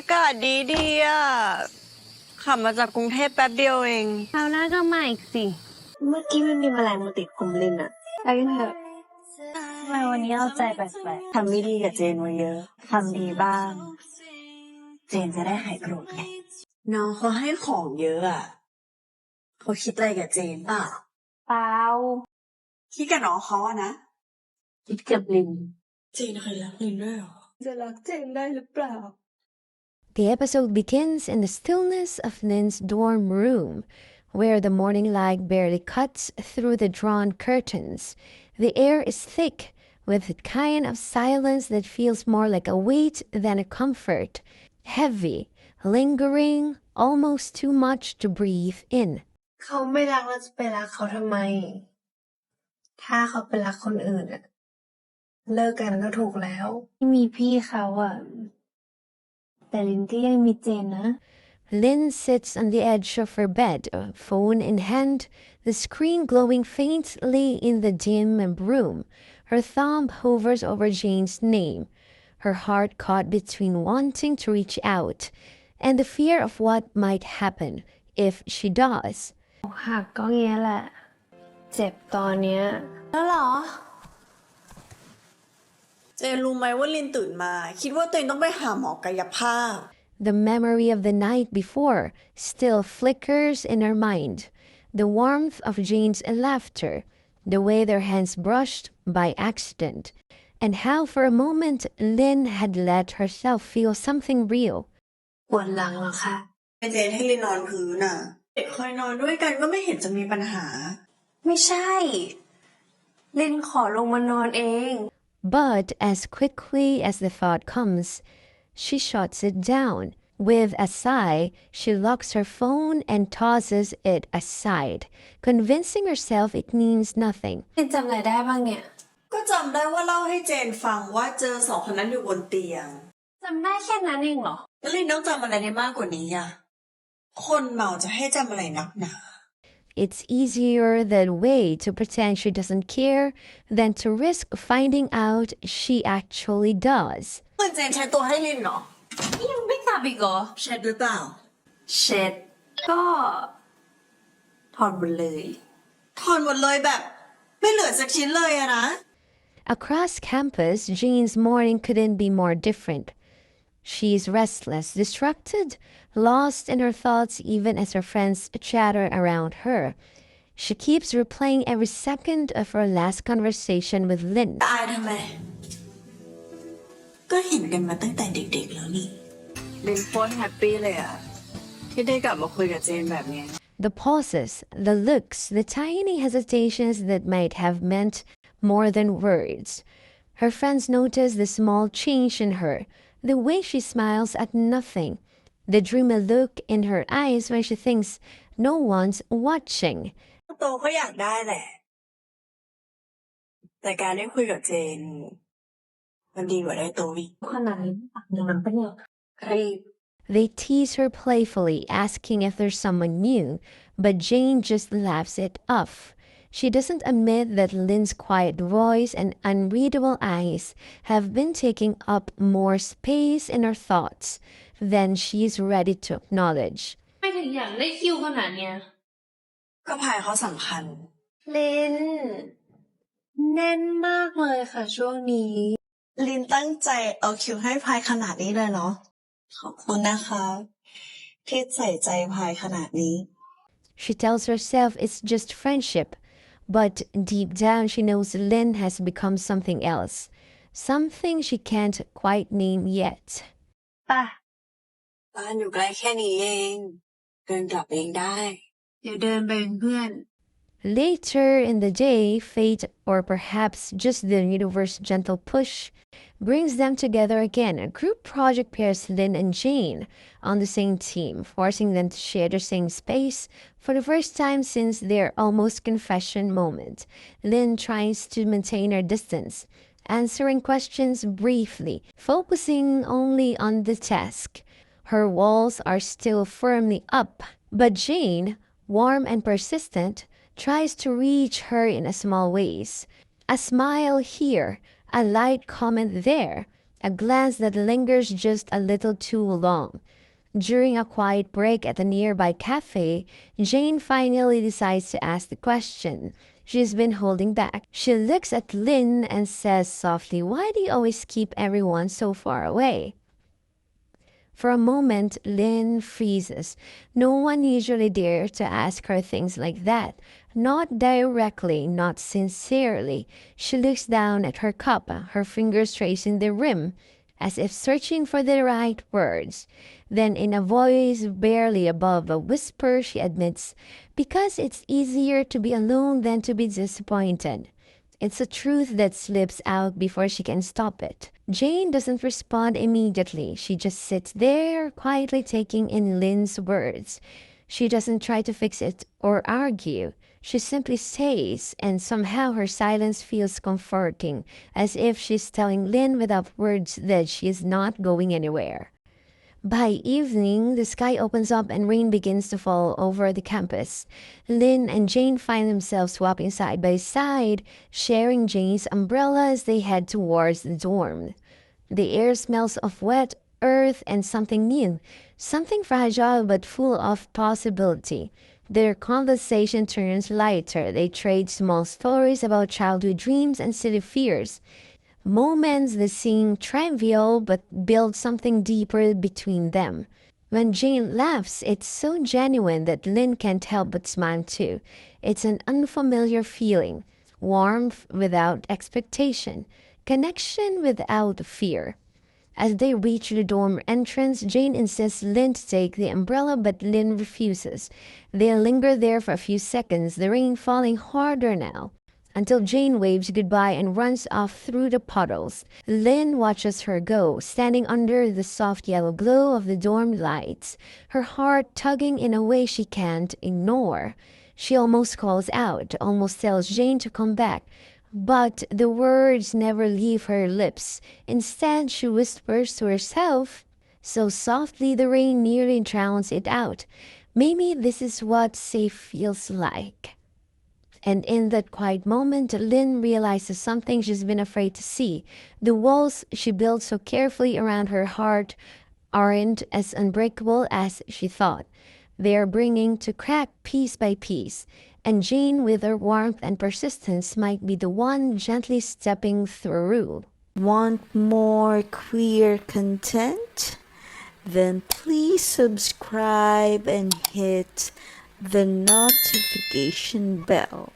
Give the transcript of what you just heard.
อากาศดีดีอ่ะขับมาจากกรุงเทพแป๊บเดียวเองคราวหน้าก็มาอีกสิเมื่อกี้มันมีแมลงมาติดผมลินอะไปกันเถอะทำไมวันนี้เอาใจแปลก ทำไม่ดีกับเจนมาเยอะทำดีบ้างเจนจะได้หายโกรธไงน้องเขาให้ของเยอะอะเขาคิดอะไรกับเจนเปล่าเปล่าคิดกับน้องเขาอะนะคิดกับลินเจนเคยรักลินด้วยหรอจะรักเจนได้หรือเปล่า The episode begins in the stillness of Lin's dorm room, where the morning light barely cuts through the drawn curtains. The air is thick, with a kind of silence that feels more like a weight than a comfort. Heavy, lingering, almost too much to breathe in. เขาไม่รักเราจะไปรักเขาทำไมถ้าเขาไปรักคนอื่นอะเลิกกันก็ถูกแล้วที่มีพี่เขาอะแต่ลินก็ยังมีเจนนะ Lin sits on the edge of her bed, phone in hand, the screen glowing faintly in the dim room. Her thumb hovers over Jane's name, her heart caught between wanting to reach out and the fear of what might happen if she does. หักก็เงี้ยแหละเจ็บตอนเนี้ยแล้วเหรอเจนรู้ไหมว่าลินตื่นมาคิดว่าตัวเองต้องไปหาหมอกายภาพThe memory of the night before still flickers in her mind. The warmth of Jane's laughter, the way their hands brushed by accident, and how for a moment Lin had let herself feel something real. ปวดหลังเหรอคะเจนให้ลินนอนพื้นน่ะเด็กเคยนอนด้วยกันก็ไม่เห็นจะมีปัญหาไม่ใช่ลินขอลงมานอนเอง But as quickly as the thought comes, she shuts it down. With a sigh, she locks her phone and tosses it aside, convincing herself it means nothing. ลินจำอะไรได้บ้างเนี่ยก็จำได้ว่าเล่าให้เจนฟังว่าเจอสองคนนั้นอยู่บนเตียงจำได้แค่นั้นเองเหรอแล้วลินต้องจำอะไรได้มากกว่านี้อ่ะคนเมาจะให้จำอะไรนักหนา It's easier that way to pretend she doesn't care than to risk finding out she actually does. เหมือนเจนใช้ตัวให้ลินเหรอยังไม่กลับอีกเหรอเช็ดหรือเปล่าเช็ดก็ถอดหมดเลยถอนหมดเลยแบบไม่เหลือสักชิ้นเลยอะนะ Across campus, Jane's morning couldn't be more different. She's restless, distracted, lost in her thoughts even as her friends chatter around her. She keeps replaying every second of her last conversation with Lin. อายทำไมก็เห็นกันมาตั้งแต่เด็กๆแล้วนี่ลินโคตรแฮปปี้เลยอะที่ได้กลับมาคุยกับเจนแบบนี้ The pauses, the looks, the tiny hesitations that might have meant more than words. Her friends notice the small change in her, the way she smiles at nothing, the dreamy look in her eyes when she thinks no one's watching. โตก็อยากได้แหละแต่การได้คุยกับเจนมันดีกว่าได้โตอีกขนาดนี้ปากมันเป็นยังรีบ They tease her playfully, asking if there's someone new, but Jane just laughs it off. She doesn't admit that Lin's quiet voice and unreadable eyes have been taking up more space in her thoughts than she's ready to acknowledge. ไม่ถึงอยากได้คิวขนาดเนี้ยก็พายเขาสำคัญลินแน่นมากเลยค่ะช่วงนี้ลินตั้งใจเอาคิวให้พายขนาดนี้เลยเนาะขอบคุณนะคะที่ใส่ใจพายขนาดนี้ She tells herself it's just friendship, but deep down she knows Lin has become something else, something she can't quite name yet. ป่ะบ้านอยู่ใกล้แค่นี้เองเดินกลับเองได้เดี๋ยวเดินไปเป็นเพื่อน Later in the day, fate, or perhaps just the universe's gentle push, brings them together again. A group project pairs Lin and Jane on the same team, forcing them to share the same space for the first time since their almost confession moment. Lin tries to maintain her distance, answering questions briefly, focusing only on the task. Her walls are still firmly up, but Jane, warm and persistent, tries to reach her in small ways. A smile here, a light comment there, a glance that lingers just a little too long. During a quiet break at a nearby cafe, Jane finally decides to ask the question she's been holding back. She looks at Lin and says softly, "Why do you always keep everyone so far away?" For a moment, Lin freezes. No one usually dares to ask her things like that. Not directly, not sincerely. She looks down at her cup, her fingers tracing the rim, as if searching for the right words. Then, in a voice barely above a whisper, she admits, "Because it's easier to be alone than to be disappointed." It's a truth that slips out before she can stop it. Jane doesn't respond immediately. She just sits there, quietly taking in Lin's words. She doesn't try to fix it or argue. She simply stays, and somehow her silence feels comforting, as if she's telling Lin without words that she is not going anywhere. By evening, the sky opens up and rain begins to fall over the campus. Lin and Jane find themselves walking side by side, sharing Jane's umbrella as they head towards the dorm. The air smells of wet earth and something new, something fragile but full of possibility. Their conversation turns lighter. They trade small stories about childhood dreams and silly fears. Moments that seem trivial but build something deeper between them. When Jane laughs, it's so genuine that Lin can't help but smile too. It's an unfamiliar feeling, warmth without expectation, connection without fear. As they reach the dorm entrance, Jane insists Lin to take the umbrella, but Lin refuses. They linger there for a few seconds, the rain falling harder now, until Jane waves goodbye and runs off through the puddles. Lin watches her go, standing under the soft yellow glow of the dorm lights, her heart tugging in a way she can't ignore. She almost calls out, almost tells Jane to come back, but the words never leave her lips. Instead, she whispers to herself, so softly the rain nearly drowns it out, "Maybe this is what safe feels like." And in that quiet moment, Lin realizes something she's been afraid to see. The walls she built so carefully around her heart aren't as unbreakable as she thought. They are bringing to crack piece by piece. And Jane, with her warmth and persistence, might be the one gently stepping through. Want more queer content? Then please subscribe and hit the notification bell.